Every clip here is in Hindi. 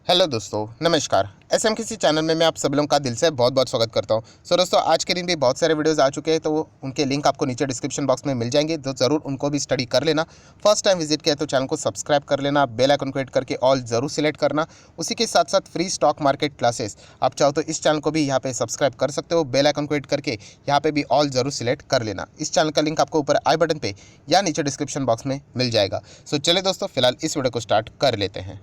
हेलो दोस्तों, नमस्कार। एसएम किसी चैनल में मैं आप सभी लोगों का दिल से बहुत बहुत स्वागत करता हूं। दोस्तों, आज के दिन भी बहुत सारे वीडियोस आ चुके हैं, तो उनके लिंक आपको नीचे डिस्क्रिप्शन बॉक्स में मिल जाएंगे, तो ज़रूर उनको भी स्टडी कर लेना। फर्स्ट टाइम विजिट किया तो चैनल को सब्सक्राइब कर लेना, बेल आइकन को हिट करके ऑल ज़रूर सिलेक्ट करना। उसी के साथ साथ फ्री स्टॉक मार्केट क्लासेस आप चाहो तो इस चैनल को भी यहाँ पे सब्सक्राइब कर सकते हो। बेल आइकन को हिट करके यहाँ पे भी ऑल ज़रूर सिलेक्ट कर लेना। इस चैनल का लिंक आपको ऊपर आई बटन पर या नीचे डिस्क्रिप्शन बॉक्स में मिल जाएगा। सो चलिए दोस्तों, फिलहाल इस वीडियो को स्टार्ट कर लेते हैं।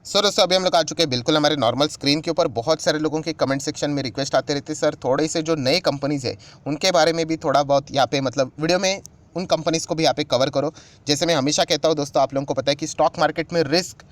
दोस्तों, अभी हम लोग आ चुके हैं बिल्कुल हमारे नॉर्मल स्क्रीन के ऊपर। बहुत सारे लोगों के कमेंट सेक्शन में रिक्वेस्ट आते रहते हैं, सर थोड़े से जो नए कंपनीज़ है उनके बारे में भी थोड़ा बहुत यहाँ पे मतलब वीडियो में उन कंपनीज़ को भी यहाँ पे कवर करो। जैसे मैं हमेशा कहता हूँ दोस्तों, आप लोगों को पता है कि स्टॉक मार्केट में रिस्क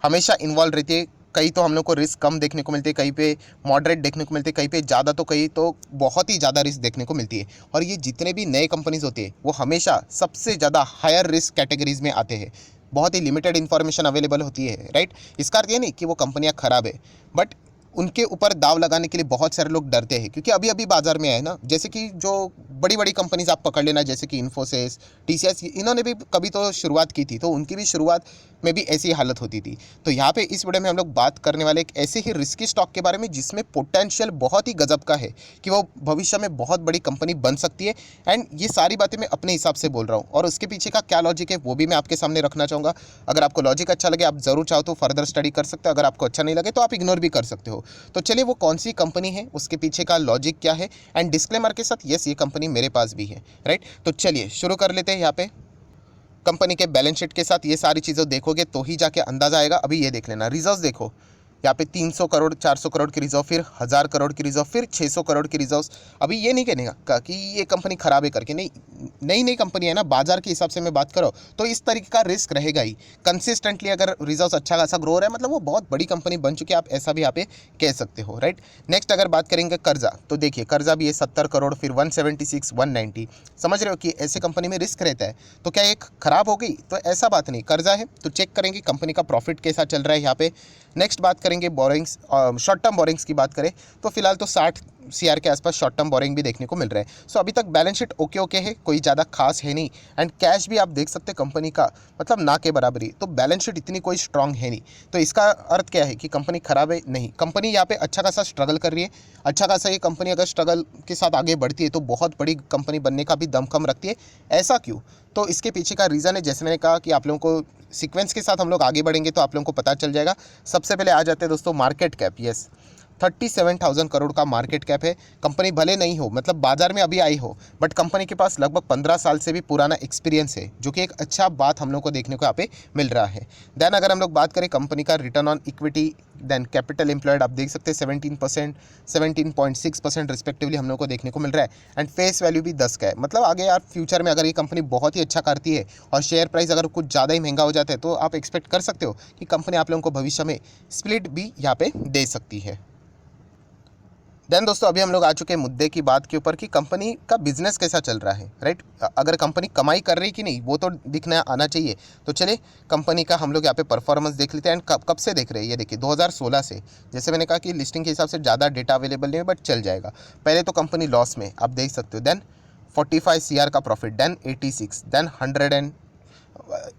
हमेशा इन्वॉल्व रहती है। कहीं तो हम लोग को रिस्क कम देखने को मिलती है, कहीं पे मॉडरेट देखने को मिलती है, कहीं पे ज़्यादा तो कहीं तो बहुत ही ज़्यादा रिस्क देखने को मिलती है। और ये जितने भी नए कंपनीज़ होती है वो हमेशा सबसे ज़्यादा हायर रिस्क कैटेगरीज में आते हैं। बहुत ही लिमिटेड इन्फॉर्मेशन अवेलेबल होती है, राइट। इसका अर्थ ये नहीं कि वो कंपनियां खराब है, बट उनके ऊपर दाव लगाने के लिए बहुत सारे लोग डरते हैं, क्योंकि अभी अभी बाजार में आए ना। जैसे कि जो बड़ी बड़ी कंपनीज आप पकड़ लेना, जैसे कि इन्फोसिस, टीसीएस, इन्होंने भी कभी तो शुरुआत की थी, तो उनकी भी शुरुआत में भी ऐसी हालत होती थी। तो यहाँ पे इस वीडियो में हम लोग बात करने वाले एक ऐसे ही रिस्की स्टॉक के बारे में जिसमें पोटेंशियल बहुत ही गजब का है कि वो भविष्य में बहुत बड़ी कंपनी बन सकती है। एंड ये सारी बातें मैं अपने हिसाब से बोल रहा हूँ, और उसके पीछे का क्या लॉजिक है वो भी मैं आपके सामने रखना चाहूँगा। अगर आपको लॉजिक अच्छा लगे, आप ज़रूर चाहो तो फर्दर स्टडी कर सकते हो। अगर आपको अच्छा नहीं लगे तो आप इग्नोर भी कर सकते हो। तो चलिए, वो कौन सी कंपनी है, उसके पीछे का लॉजिक क्या है, एंड डिस्क्लेमर के साथ यस, ये कंपनी मेरे पास भी है, राइट। तो चलिए शुरू कर लेते हैं। यहाँ पे कंपनी के बैलेंस शीट के साथ ये सारी चीज़ें देखोगे तो ही जाके अंदाजा आएगा। अभी ये देख लेना, रिजर्व्स देखो, यहाँ पे 300 करोड़, 400 करोड़ की रिजर्व, फिर 1000 करोड़ की रिजर्व, फिर 600 करोड़ की रिजर्व्स। अभी ये नहीं कहने का कि ये कंपनी खराब है करके, नहीं। नई नई कंपनी है ना, बाजार के हिसाब से मैं बात करो तो इस तरीके का रिस्क रहेगा ही। कंसिस्टेंटली अगर रिजर्व्स अच्छा खासा ग्रो हो रहा है, मतलब वो बहुत बड़ी कंपनी बन चुकी है, आप ऐसा भी यहाँ पे कह सकते हो, राइट। नेक्स्ट अगर बात करेंगे कर्जा, तो देखिए कर्जा भी है 70 करोड़, फिर 176, 190। समझ रहे हो कि ऐसे कंपनी में रिस्क रहता है। तो क्या एक खराब हो गई? तो ऐसा बात नहीं, कर्जा है तो चेक करेंगे कंपनी का प्रॉफिट कैसा चल रहा है यहाँ पे। नेक्स्ट बात करेंगे बोरिंग्स, शॉर्ट टर्म बोरिंग्स की बात करें तो फिलहाल तो 60 सीआर के आसपास शॉर्ट टर्म बोरिंग भी देखने को मिल रहा है। सो अभी तक बैलेंस शीट ओके ओके है, कोई ज़्यादा खास है नहीं। एंड कैश भी आप देख सकते हैं कंपनी का, मतलब ना के बराबरी। तो बैलेंस शीट इतनी कोई स्ट्रांग है नहीं। तो इसका अर्थ क्या है कि कंपनी खराब है? नहीं, कंपनी यहाँ पे अच्छा खासा स्ट्रगल कर रही है। अच्छा खासा ये कंपनी अगर स्ट्रगल के साथ आगे बढ़ती है तो बहुत बड़ी कंपनी बनने का भी दमखम रखती है। ऐसा क्यों? तो इसके पीछे का रीज़न है, जैसे मैंने कहा कि आप लोगों को सीक्वेंस के साथ हम लोग आगे बढ़ेंगे तो आप लोगों को पता चल जाएगा। सबसे पहले आ जाते हैं दोस्तों मार्केट कैप। यस, 37,000 करोड़ का मार्केट कैप है। कंपनी भले नहीं हो, मतलब बाजार में अभी आई हो, बट कंपनी के पास लगभग 15 साल से भी पुराना एक्सपीरियंस है, जो कि एक अच्छा बात हम लोग को देखने को यहाँ पे मिल रहा है। देन अगर हम लोग बात करें कंपनी का return on equity, then capital employed, आप देख सकते हैं 17%, 17.6% रिस्पेक्टिवली हम लोग को देखने को मिल रहा है। एंड फेस वैल्यू भी 10 का है। मतलब आगे यार फ्यूचर में अगर ये कंपनी बहुत ही अच्छा करती है और शेयर प्राइस अगर कुछ ज़्यादा ही महंगा हो जाता है, तो आप एक्सपेक्ट कर सकते हो कि कंपनी आप लोगों को भविष्य में स्प्लिट भी यहाँ पे दे सकती है। देन दोस्तों, अभी हम लोग आ चुके हैं मुद्दे की बात के ऊपर कि कंपनी का बिजनेस कैसा चल रहा है, राइट। अगर कंपनी कमाई कर रही कि नहीं वो तो दिखना आना चाहिए। तो चलिए कंपनी का हम लोग यहाँ पे परफॉर्मेंस देख लेते हैं। एंड कब कब से देख रहे हैं, ये देखिए 2016 से। जैसे मैंने कहा कि लिस्टिंग के हिसाब से ज़्यादा डेटा अवेलेबल नहीं है, बट चल जाएगा। पहले तो कंपनी लॉस में, आप देख सकते हो। देन 45 सीआर का प्रॉफिट, देन 86, देन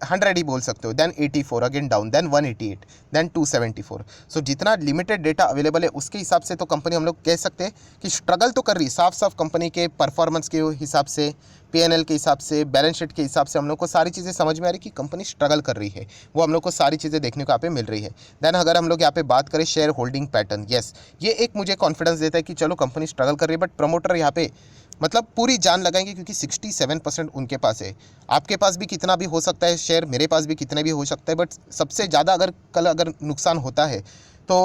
100 ही बोल सकते हो, then 84 again down, then 188, then 274। So जितना लिमिटेड डेटा अवेलेबल है उसके हिसाब से तो कंपनी हम लोग कह सकते हैं कि स्ट्रगल तो कर रही है। साफ साफ कंपनी के परफॉर्मेंस के हिसाब से, पीएनएल के हिसाब से, बैलेंस शीट के हिसाब से हम लोग को सारी चीज़ें समझ में आ रही कि कंपनी स्ट्रगल कर रही है। वो हम लोग को सारी चीज़ें देखने को यहाँ पे मिल रही है। देन अगर हम लोग यहाँ पे बात करें शेयर होल्डिंग पैटर्न, यस, ये एक मुझे कॉन्फिडेंस देता है कि चलो कंपनी स्ट्रगल कर रही है, बट प्रमोटर यहाँ पे मतलब पूरी जान लगाएंगे, क्योंकि 67% उनके पास है। आपके पास भी कितना भी हो सकता है शेयर, मेरे पास भी कितना भी हो सकता है, बट सबसे ज़्यादा अगर कल अगर नुकसान होता है तो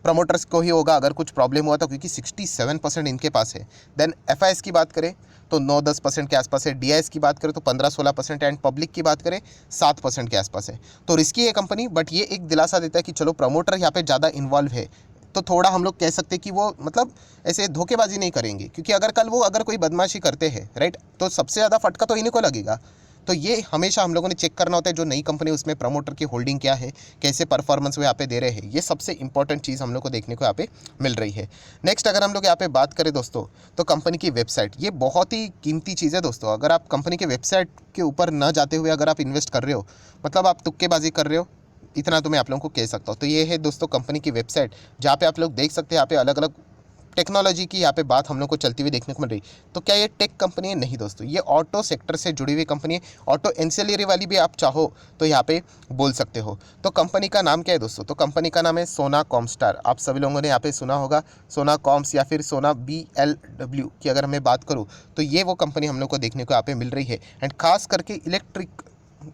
प्रमोटर्स को ही होगा अगर कुछ प्रॉब्लम हुआ, तो क्योंकि 67% इनके पास है। देन एफआईएस की बात करें तो 9-10% के आसपास है। डीआईएस की बात करें तो 15-16%, एंड पब्लिक की बात करें 7% के आसपास है। तो रिस्की है कंपनी, बट ये एक दिलासा देता है कि चलो प्रमोटर यहाँ पे ज़्यादा इन्वॉल्व है, तो थोड़ा हम लोग कह सकते हैं कि वो मतलब ऐसे धोखेबाजी नहीं करेंगे, क्योंकि अगर कल वो अगर कोई बदमाशी करते हैं, राइट, तो सबसे ज़्यादा फटका तो इन्हीं को लगेगा। तो ये हमेशा हम लोगों ने चेक करना होता है, जो नई कंपनी उसमें प्रमोटर की होल्डिंग क्या है, कैसे परफॉर्मेंस वो यहाँ पे दे रहे हैं। ये सबसे इंपॉर्टेंट चीज़ हम लोग को देखने को यहाँ पे मिल रही है। नेक्स्ट अगर हम लोग यहाँ पे बात करें दोस्तों, तो कंपनी की वेबसाइट, ये बहुत ही कीमती चीज़ है दोस्तों। अगर आप कंपनी के वेबसाइट के ऊपर न जाते हुए अगर आप इन्वेस्ट कर रहे हो, मतलब आप तुक्केबाजी कर रहे हो, इतना तो मैं आप लोगों को कह सकता हूँ। तो ये है दोस्तों कंपनी की वेबसाइट, जहाँ पे आप लोग देख सकते हैं यहाँ पे अलग अलग टेक्नोलॉजी की यहाँ पे बात हम लोग को चलती हुई देखने को मिल रही। तो क्या ये टेक कंपनी है? नहीं दोस्तों, ये ऑटो सेक्टर से जुड़ी हुई कंपनी है। ऑटो एंसिलरी वाली भी आप चाहो तो यहाँ पे बोल सकते हो। तो कंपनी का नाम क्या है दोस्तों? तो कंपनी का नाम है सोना कॉमस्टार। आप सभी लोगों ने यहाँ पे सुना होगा सोना कॉम्स या फिर सोना BLW की अगर मैं बात करूँ तो ये वो कंपनी हम लोग को देखने को यहाँ पे मिल रही है। एंड खास करके इलेक्ट्रिक,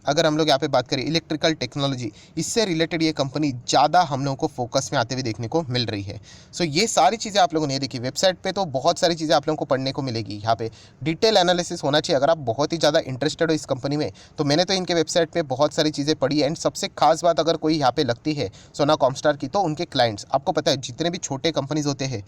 अगर हम लोग यहाँ पे बात करें इलेक्ट्रिकल टेक्नोलॉजी, इससे रिलेटेड ये कंपनी ज़्यादा हम लोगों को फोकस में आते हुए देखने को मिल रही है। सो ये सारी चीज़ें आप लोगों ने देखी वेबसाइट पे, तो बहुत सारी चीज़ें आप लोगों को पढ़ने को मिलेगी। यहाँ पे डिटेल एनालिसिस होना चाहिए। अगर आप बहुत ही ज़्यादा इंटरेस्टेड हो इस कंपनी में, तो मैंने तो इनके वेबसाइट पर बहुत सारी चीज़ें पढ़ी है। एंड सबसे खास बात अगर कोई यहाँ पे लगती है सोना कॉमस्टार की, तो उनके क्लाइंट्स, आपको पता है जितने भी छोटे कंपनीज होते हैं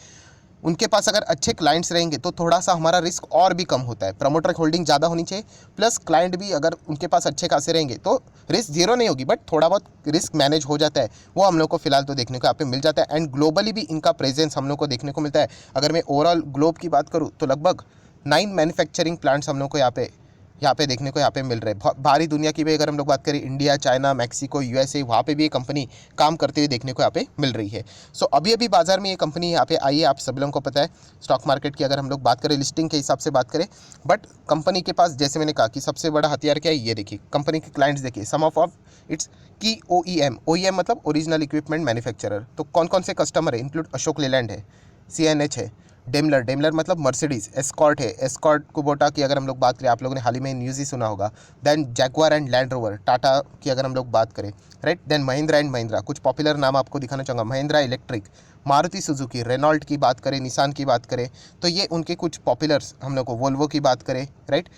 उनके पास अगर अच्छे क्लाइंट्स रहेंगे तो थोड़ा सा हमारा रिस्क और भी कम होता है। प्रमोटर होल्डिंग ज़्यादा होनी चाहिए, प्लस क्लाइंट भी अगर उनके पास अच्छे खासे रहेंगे तो रिस्क जीरो नहीं होगी, बट थोड़ा बहुत रिस्क मैनेज हो जाता है। वो हम लोग को फिलहाल तो देखने को यहाँ पे मिल जाता है। एंड ग्लोबली भी इनका प्रेजेंस हम लोग को देखने को मिलता है। अगर मैं ओवरऑल ग्लोब की बात करूँ तो लगभग 9 मैन्युफैक्चरिंग प्लांट्स हम लोग को यहाँ पे देखने को यहाँ पे मिल रहे हैं। बाहरी दुनिया की भी अगर हम लोग बात करें, इंडिया, चाइना, मैक्सिको, USA, वहाँ पे भी ये कंपनी काम करते हुए देखने को यहाँ पे मिल रही है। सो अभी अभी बाजार में ये कंपनी यहाँ पे आई है, आप सभी लोगों को पता है। स्टॉक मार्केट की अगर हम लोग बात करें, लिस्टिंग के हिसाब से बात करें, बट कंपनी के पास जैसे मैंने कहा कि सबसे बड़ा हथियार क्या है, ये देखिए कंपनी के क्लाइंट्स देखिए, सम ऑफ इट्स की OEM मतलब ओरिजिनल इक्विपमेंट मैन्युफैक्चरर। तो कौन कौन से कस्टमर है? इंक्लूड अशोक लेलैंड है, CNH है, डेमलर मतलब मर्सिडीज, एस्कॉर्ट है, एस्कॉर्ट कुबोटा की अगर हम लोग बात करें, आप लोगों ने हाल ही में न्यूज़ ही सुना होगा। Then Jaguar and Land Rover, Tata की अगर हम लोग बात करें, right. Then Mahindra and Mahindra, कुछ पॉपुलर नाम आपको दिखाना चाहूँगा, Mahindra electric, Maruti Suzuki, Renault की बात करें, निसान की बात करें, तो ये उनके कुछ पॉपुलर्स हम लोग को, वोल्वो की बात करें, राइट।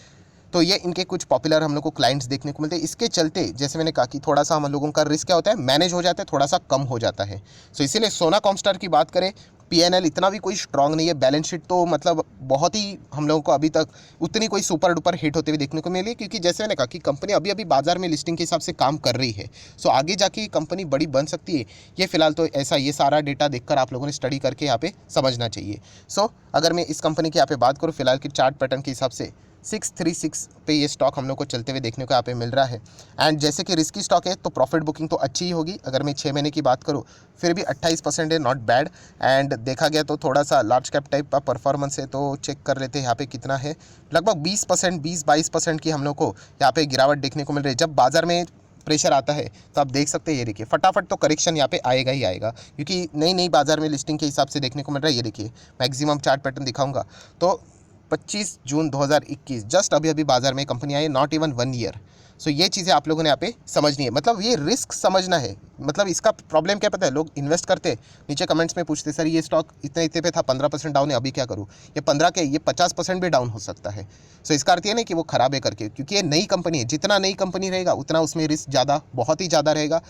तो ये इनके कुछ पॉपुलर हम लोग को क्लाइंट्स देखने को मिलते हैं। इसके चलते जैसे मैंने कहा कि थोड़ा सा हम लोगों का रिस्क क्या होता है, मैनेज हो जाता है, थोड़ा सा कम हो जाता है। सो इसीलिए सोना कॉमस्टार की बात करें, PNL इतना भी कोई स्ट्रांग नहीं है, बैलेंस शीट तो मतलब बहुत ही हम लोगों को अभी तक उतनी कोई सुपर डुपर हिट होते हुए देखने को मिली, क्योंकि जैसे मैंने कहा कि कंपनी अभी अभी बाजार में लिस्टिंग के हिसाब से काम कर रही है। सो आगे जाके कंपनी बड़ी बन सकती है, ये फिलहाल तो ऐसा, ये सारा डेटा देखकर आप लोगों ने स्टडी करके यहाँ पे समझना चाहिए। सो अगर मैं इस कंपनी की यहाँ पे बात करूँ फिलहाल की चार्ट पैटर्न के हिसाब से 636 पे ये स्टॉक हम लोग को चलते हुए देखने को यहाँ पे मिल रहा है। एंड जैसे कि रिस्की स्टॉक है तो प्रॉफिट बुकिंग तो अच्छी ही होगी। अगर मैं 6 महीने की बात करूँ फिर भी 28% है, नॉट बैड। एंड देखा गया तो थोड़ा सा लार्ज कैप टाइप का परफॉर्मेंस है, तो चेक कर लेते हैं यहाँ पे कितना है। लगभग 20%, 20-22% की हम लोग को यहाँ पे गिरावट देखने को मिल रही है। जब बाजार में प्रेशर आता है तो आप देख सकते हैं, ये देखिए फटाफट तो करेक्शन यहाँ पे आएगा ही आएगा, क्योंकि नई नई बाजार में लिस्टिंग के हिसाब से देखने को मिल रहा है। ये देखिए मैक्सिमम चार्ट पैटर्न दिखाऊंगा तो 25 जून 2021 जस्ट अभी अभी बाजार में कंपनी आई है, नॉट इवन 1 ईयर। सो ये चीज़ें आप लोगों ने यहाँ पे समझनी है, मतलब ये रिस्क समझना है। मतलब इसका प्रॉब्लम क्या पता है, लोग इन्वेस्ट करते, नीचे कमेंट्स में पूछते सर ये स्टॉक इतने इतने पे था, 15% डाउन है, अभी क्या करूँ? ये 15 के ये 50% भी डाउन हो सकता है। सो इसका अर्थ ये नहीं कि वो खराब है करके, क्योंकि ये नई कंपनी है, जितना नई कंपनी रहेगा उतना उसमें रिस्क ज़्यादा, बहुत ही ज़्यादा रहेगा।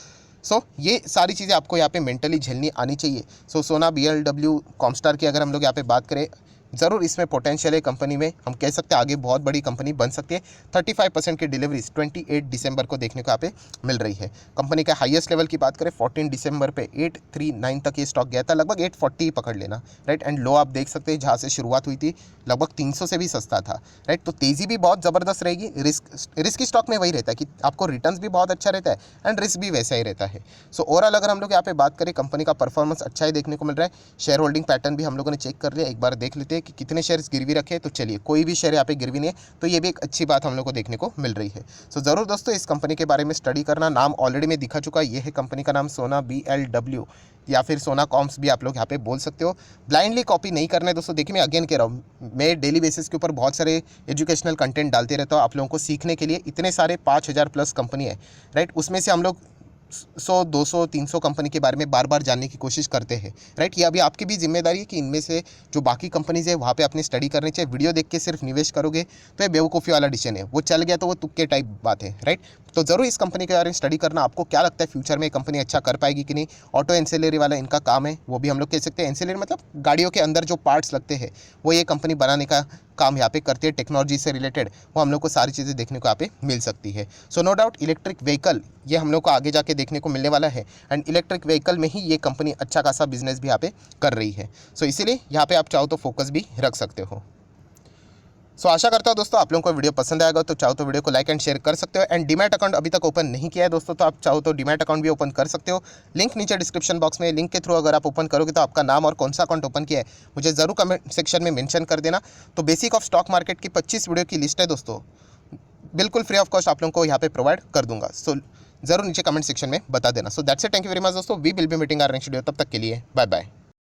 सो ये सारी चीज़ें आपको यहाँ पे मेंटली झेलनी आनी चाहिए। सो सोना BLW कॉमस्टार की अगर हम लोग यहाँ पे बात करें, ज़रूर इसमें पोटेंशियल है कंपनी में, हम कह सकते हैं आगे बहुत बड़ी कंपनी बन सकती है। 35% की डिलीवरीज 28 दिसंबर को देखने को यहाँ पे मिल रही है। कंपनी का हाईएस्ट लेवल की बात करें 14 दिसंबर पे 839 तक ये स्टॉक गया था, लगभग 840 पकड़ लेना, राइट। एंड लो आप देख सकते हैं जहाँ से शुरुआत हुई थी, लगभग 300 से भी सस्ता था, राइट। तो तेज़ी भी बहुत ज़बरदस्त रहेगी। रिस्क स्टॉक में वही रहता है कि आपको रिटर्न भी बहुत अच्छा रहता है एंड रिस्क भी वैसा ही रहता है। सो ओवरऑल अगर हम लोग यहाँ पे बात करें, कंपनी का परफॉर्मेंस अच्छा ही देखने को मिल रहा है। शेयर होल्डिंग पैटर्न भी हम लोगों ने चेक कर लिया, एक बार देख लेते हैं कि कितने शेयर्स गिरवी रखे। तो चलिए, कोई भी शेयर यहाँ पे गिरवी नहीं है, तो ये भी एक अच्छी बात हम लोग को देखने को मिल रही है। सो ज़रूर दोस्तों इस कंपनी के बारे में स्टडी करना। नाम ऑलरेडी मैं दिखा चुका, ये है कंपनी का नाम सोना BLW या फिर सोना कॉम्स भी आप लोग यहाँ पे बोल सकते हो। ब्लाइंडली कॉपी नहीं करना है दोस्तों। देखिए मैं अगेन कह रहा हूँ, मैं डेली बेसिस के ऊपर बहुत सारे एजुकेशनल कंटेंट डालते रहता हूँ आप लोगों को सीखने के लिए। इतने सारे 5000 प्लस कंपनी है, राइट। उसमें से हम लोग 100, 200, 300 कंपनी के बारे में बार बार जानने की कोशिश करते हैं, राइट। ये अभी आपकी भी जिम्मेदारी है कि इनमें से जो बाकी कंपनीज है वहाँ पे अपनी स्टडी करनी चाहिए। वीडियो देख के सिर्फ निवेश करोगे तो ये बेवकूफ़ी वाला डिसीजन है, वो चल गया तो वो तुक्के टाइप बात है, राइट। तो ज़रूर इस कंपनी के बारे में स्टडी करना। आपको क्या लगता है फ्यूचर में कंपनी अच्छा कर पाएगी कि नहीं? ऑटो एंसिलरी वाला इनका काम है, वो भी हम लोग कह सकते हैं। एंसिलरी मतलब गाड़ियों के अंदर जो पार्ट्स लगते हैं वो ये कंपनी बनाने का काम यहाँ पे करती है। टेक्नोलॉजी से रिलेटेड वो हम लोग को सारी चीज़ें देखने को यहाँ पे मिल सकती है। So no doubt electric vehicle ये हम लोग को आगे जाके देखने को मिलने वाला है, एंड इलेक्ट्रिक व्हीकल में ही ये कंपनी अच्छा खासा बिजनेस भी यहाँ पे कर रही है। सो इसीलिए यहाँ पे आप चाहो तो फोकस भी रख सकते हो। सो आशा करता हूँ दोस्तों आप लोगों को वीडियो पसंद आएगा, तो चाहो तो वीडियो को लाइक एंड शेयर कर सकते हो। एंड डीमैट अकाउंट अभी तक ओपन नहीं किया है दोस्तों, तो आप चाहो तो डीमैट अकाउंट भी ओपन कर सकते हो। लिंक नीचे डिस्क्रिप्शन बॉक्स में, लिंक के थ्रू अगर आप ओपन करोगे तो आपका नाम और कौन सा अकाउंट ओपन किया है मुझे ज़रूर कमेंट सेक्शन में मेंशन कर देना। तो बेसिक ऑफ स्टॉक मार्केट की 25 वीडियो की लिस्ट है दोस्तों, बिल्कुल फ्री ऑफ कॉस्ट आप लोगों को यहाँ पे प्रोवाइड कर दूंगा। सो ज़रूर नीचे कमेंट सेक्शन में बता देना। So that's it, thank you very much दोस्तों, we will be meeting our next video. तब तक के लिए बाय बाय।